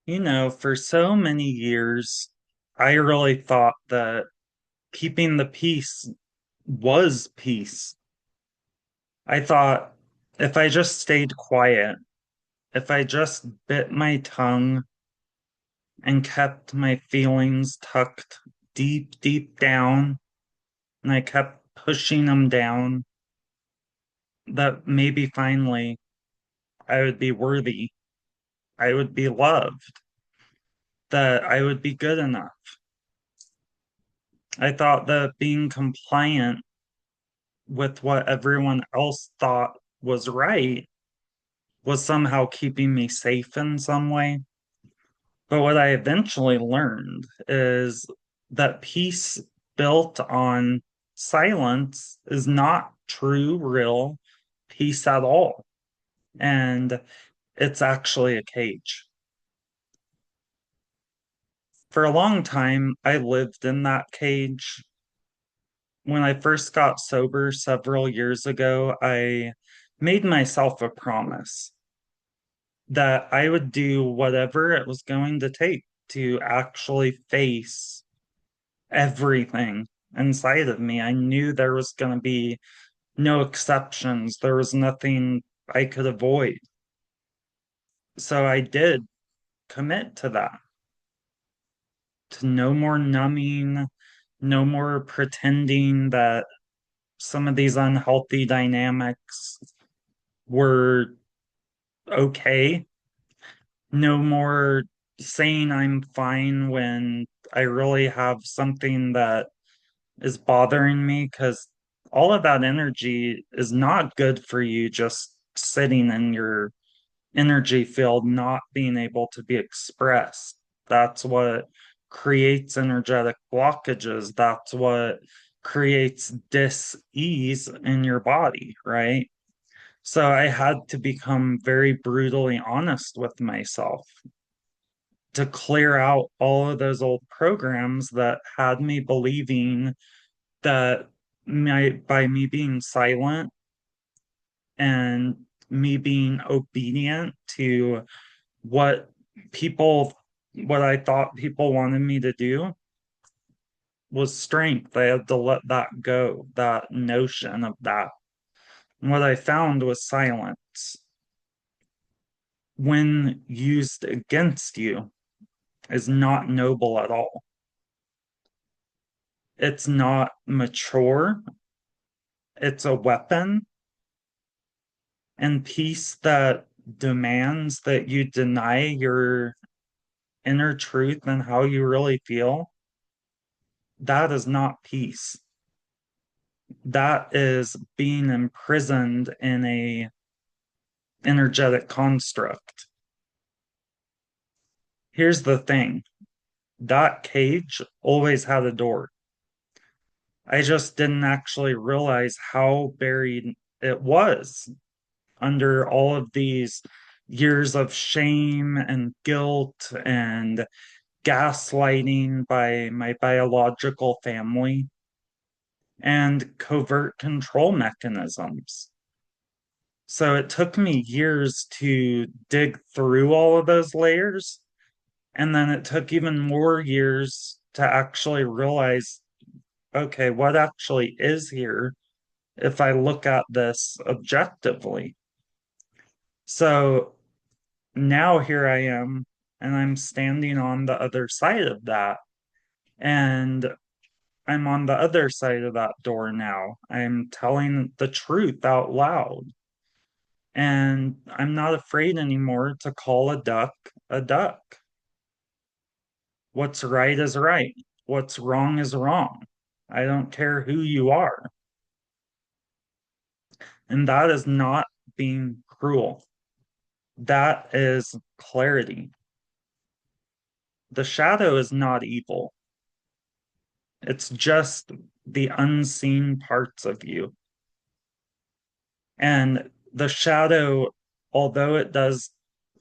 For so many years, I really thought that keeping the peace was peace. I thought if I just stayed quiet, if I just bit my tongue and kept my feelings tucked deep, deep down, and I kept pushing them down, that maybe finally I would be worthy, I would be loved, that I would be good enough. I thought that being compliant with what everyone else thought was right was somehow keeping me safe in some way. But what I eventually learned is that peace built on silence is not true, real peace at all. And it's actually a cage. For a long time, I lived in that cage. When I first got sober several years ago, I made myself a promise that I would do whatever it was going to take to actually face everything inside of me. I knew there was going to be no exceptions, there was nothing I could avoid. So I did commit to that, to no more numbing, no more pretending that some of these unhealthy dynamics were okay. No more saying I'm fine when I really have something that is bothering me, because all of that energy is not good for you just sitting in your energy field, not being able to be expressed. That's what creates energetic blockages. That's what creates dis-ease in your body, right? So I had to become very brutally honest with myself to clear out all of those old programs that had me believing that by me being silent and me being obedient to what people, what I thought people wanted me to do was strength. I had to let that go, that notion of that. And what I found was silence, when used against you, is not noble at all. It's not mature. It's a weapon. And peace that demands that you deny your inner truth and how you really feel, that is not peace. That is being imprisoned in a energetic construct. Here's the thing, that cage always had a door. I just didn't actually realize how buried it was under all of these years of shame and guilt and gaslighting by my biological family and covert control mechanisms. So it took me years to dig through all of those layers. And then it took even more years to actually realize, okay, what actually is here if I look at this objectively? So now here I am, and I'm standing on the other side of that. And I'm on the other side of that door now. I'm telling the truth out loud. And I'm not afraid anymore to call a duck a duck. What's right is right. What's wrong is wrong. I don't care who you are. And that is not being cruel. That is clarity. The shadow is not evil. It's just the unseen parts of you. And the shadow, although it does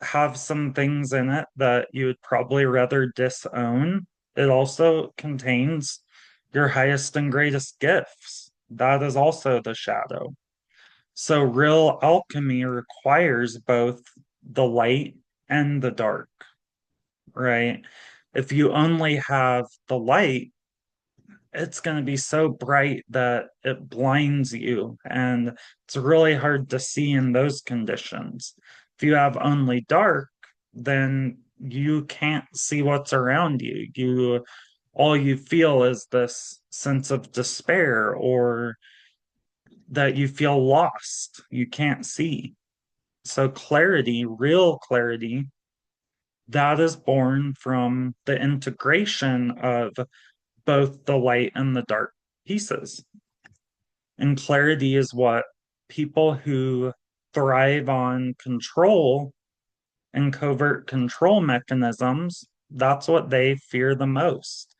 have some things in it that you would probably rather disown, it also contains your highest and greatest gifts. That is also the shadow. So real alchemy requires both the light and the dark. right? If you only have the light, it's going to be so bright that it blinds you, and it's really hard to see in those conditions. If you have only dark, then you can't see what's around you. All you feel is this sense of despair, or that you feel lost. You can't see. So clarity, real clarity, that is born from the integration of both the light and the dark pieces. And clarity is what people who thrive on control and covert control mechanisms, that's what they fear the most,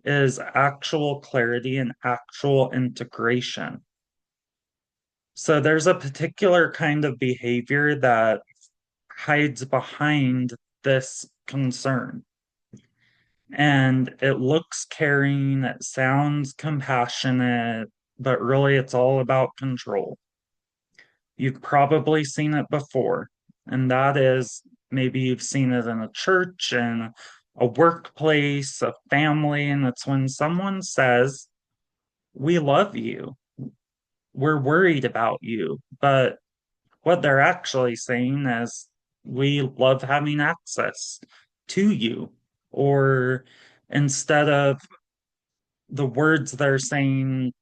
is actual clarity and actual integration. So there's a particular kind of behavior that hides behind this concern. And it looks caring, it sounds compassionate, but really it's all about control. You've probably seen it before, and that is maybe you've seen it in a church, in a workplace, a family, and it's when someone says, "We love you, we're worried about you," but what they're actually saying is, "We love having access to you," or instead of the words they're saying,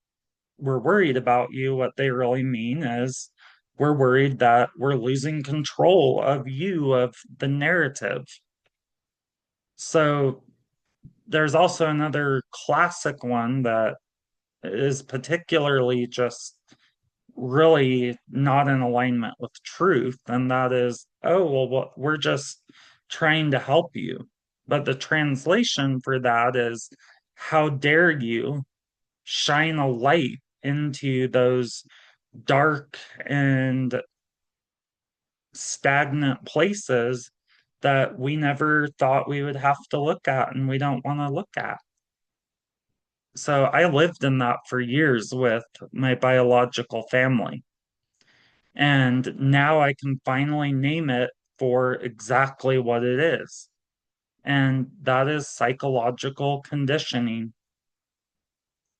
"We're worried about you," what they really mean is, "We're worried that we're losing control of you, of the narrative." So there's also another classic one that is particularly just really not in alignment with truth, and that is, "Oh, well, we're just trying to help you." But the translation for that is, "How dare you shine a light into those dark and stagnant places that we never thought we would have to look at and we don't want to look at." So I lived in that for years with my biological family. And now I can finally name it for exactly what it is. And that is psychological conditioning.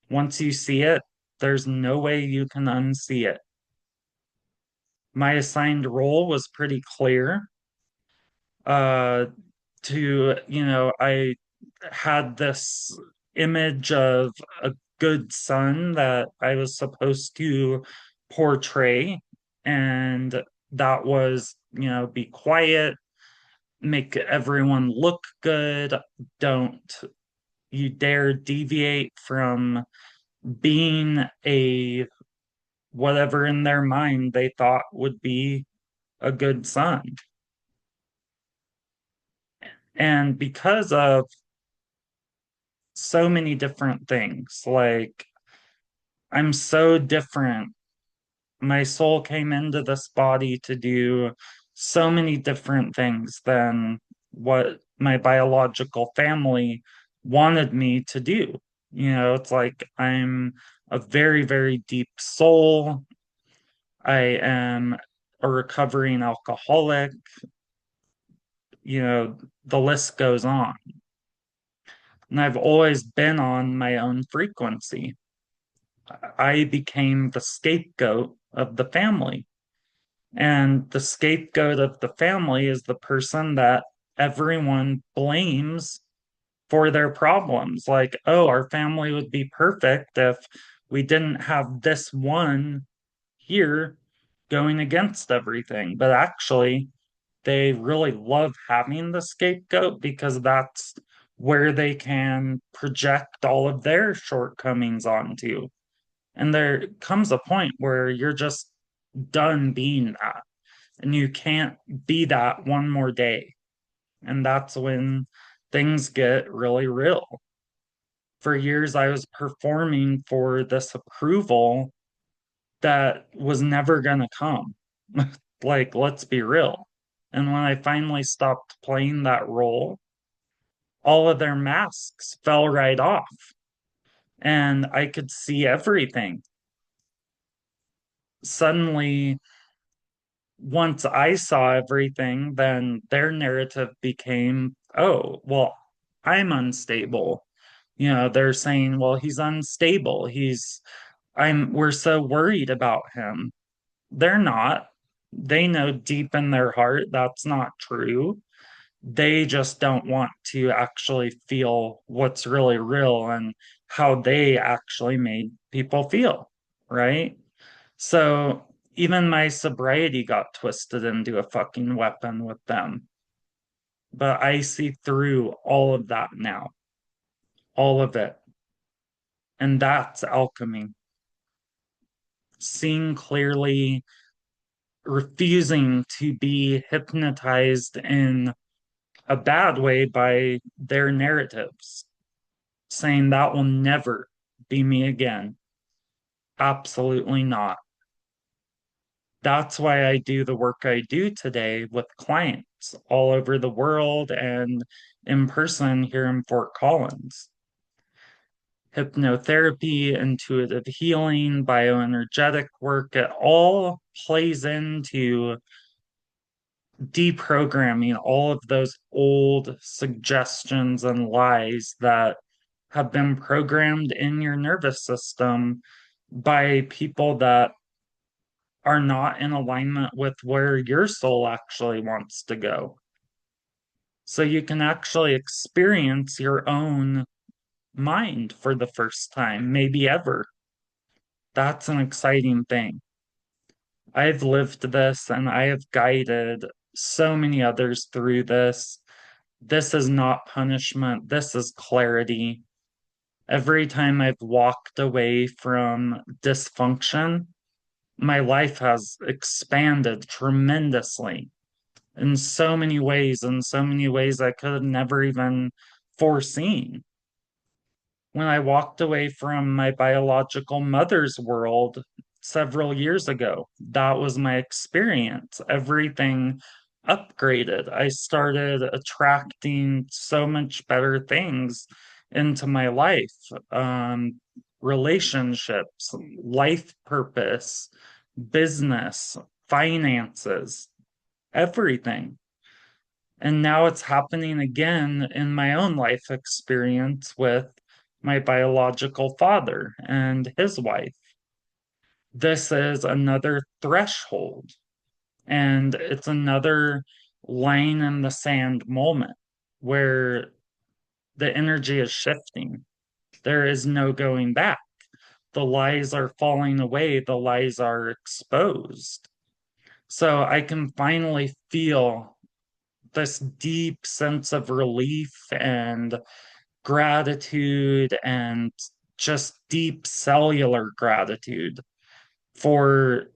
Once you see it, there's no way you can unsee it. My assigned role was pretty clear. Uh, I had this image of a good son that I was supposed to portray. And that was, be quiet, make everyone look good. Don't you dare deviate from being a whatever in their mind they thought would be a good son. And because of so many different things, like I'm so different. My soul came into this body to do so many different things than what my biological family wanted me to do. It's like I'm a very, very deep soul. I am a recovering alcoholic. The list goes on. And I've always been on my own frequency. I became the scapegoat of the family. And the scapegoat of the family is the person that everyone blames for their problems. Like, "Oh, our family would be perfect if we didn't have this one here going against everything." But actually, they really love having the scapegoat because that's where they can project all of their shortcomings onto. And there comes a point where you're just done being that, and you can't be that one more day. And that's when things get really real. For years, I was performing for this approval that was never going to come. Like, let's be real. And when I finally stopped playing that role, all of their masks fell right off, and I could see everything. Suddenly, once I saw everything, then their narrative became oh, well, I'm unstable. They're saying, well, he's unstable. We're so worried about him. They're not. They know deep in their heart that's not true. They just don't want to actually feel what's really real and how they actually made people feel, right? So even my sobriety got twisted into a fucking weapon with them. But I see through all of that now, all of it. And that's alchemy. Seeing clearly, refusing to be hypnotized in a bad way by their narratives, saying that will never be me again. Absolutely not. That's why I do the work I do today with clients all over the world and in person here in Fort Collins. Hypnotherapy, intuitive healing, bioenergetic work, it all plays into deprogramming all of those old suggestions and lies that have been programmed in your nervous system by people that are not in alignment with where your soul actually wants to go. So you can actually experience your own mind for the first time, maybe ever. That's an exciting thing. I've lived this and I have guided so many others through this. This is not punishment, this is clarity. Every time I've walked away from dysfunction, my life has expanded tremendously in so many ways I could have never even foreseen. When I walked away from my biological mother's world several years ago, that was my experience. Everything upgraded. I started attracting so much better things into my life, relationships, life purpose, business, finances, everything. And now it's happening again in my own life experience with my biological father and his wife. This is another threshold, and it's another line in the sand moment where the energy is shifting. There is no going back. The lies are falling away, the lies are exposed. So I can finally feel this deep sense of relief and gratitude and just deep cellular gratitude for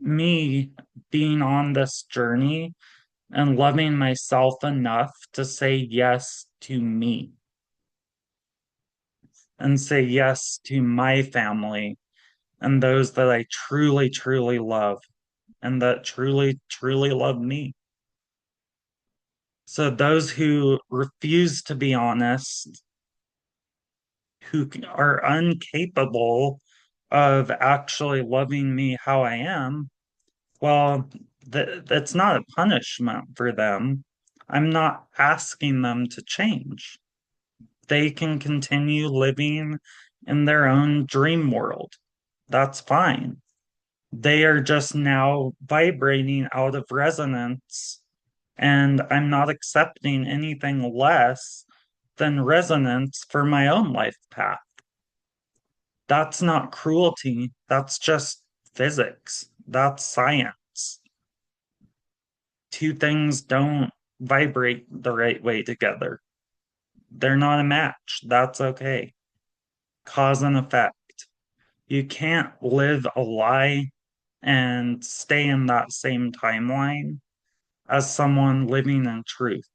me being on this journey and loving myself enough to say yes to me and say yes to my family and those that I truly, truly love and that truly, truly love me. So those who refuse to be honest, who are incapable of actually loving me how I am, well, that's not a punishment for them. I'm not asking them to change. They can continue living in their own dream world. That's fine. They are just now vibrating out of resonance, and I'm not accepting anything less than resonance for my own life path. That's not cruelty. That's just physics. That's science. Two things don't vibrate the right way together. They're not a match. That's okay. Cause and effect. You can't live a lie and stay in that same timeline as someone living in truth.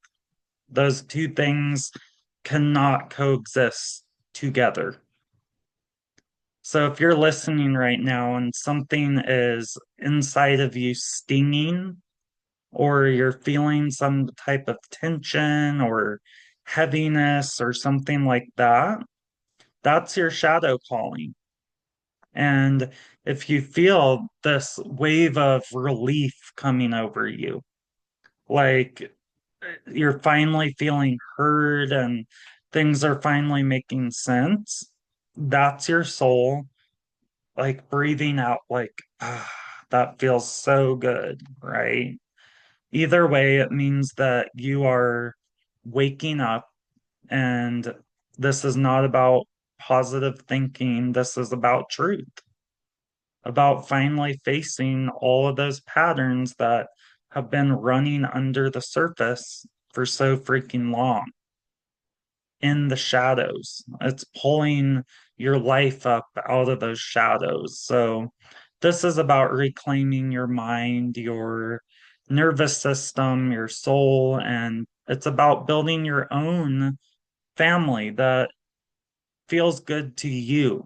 Those two things cannot coexist together. So if you're listening right now and something is inside of you stinging, or you're feeling some type of tension or heaviness or something like that, that's your shadow calling. And if you feel this wave of relief coming over you, like you're finally feeling heard and things are finally making sense. That's your soul, like breathing out, like, ah, that feels so good, right? Either way, it means that you are waking up, and this is not about positive thinking. This is about truth, about finally facing all of those patterns that have been running under the surface for so freaking long in the shadows. It's pulling your life up out of those shadows. So, this is about reclaiming your mind, your nervous system, your soul, and it's about building your own family that feels good to you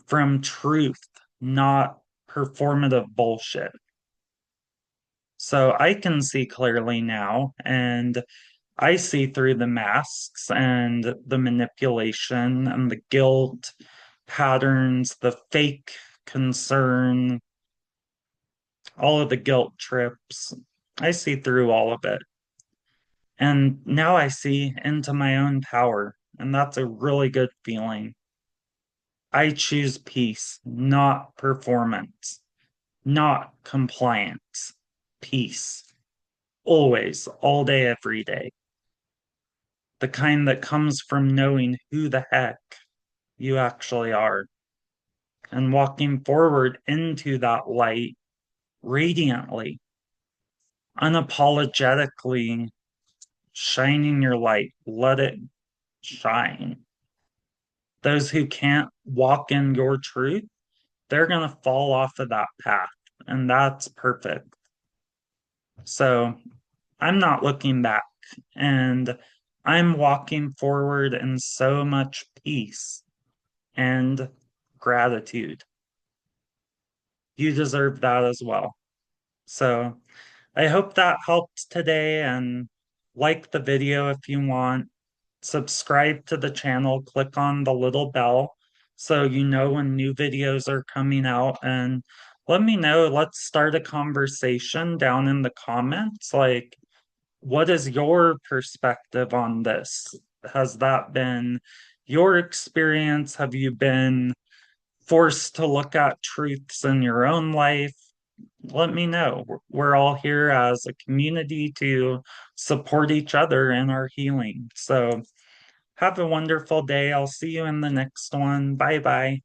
from truth, not performative bullshit. So I can see clearly now, and I see through the masks and the manipulation and the guilt patterns, the fake concern, all of the guilt trips. I see through all of it. And now I see into my own power, and that's a really good feeling. I choose peace, not performance, not compliance. Peace. Always, all day, every day. The kind that comes from knowing who the heck you actually are and walking forward into that light radiantly, unapologetically shining your light. Let it shine. Those who can't walk in your truth, they're going to fall off of that path, and that's perfect. So I'm not looking back, and I'm walking forward in so much peace and gratitude. You deserve that as well. So I hope that helped today, and like the video if you want. Subscribe to the channel, click on the little bell so you know when new videos are coming out, and let me know. Let's start a conversation down in the comments. Like, what is your perspective on this? Has that been your experience? Have you been forced to look at truths in your own life? Let me know. We're all here as a community to support each other in our healing. So have a wonderful day. I'll see you in the next one. Bye bye.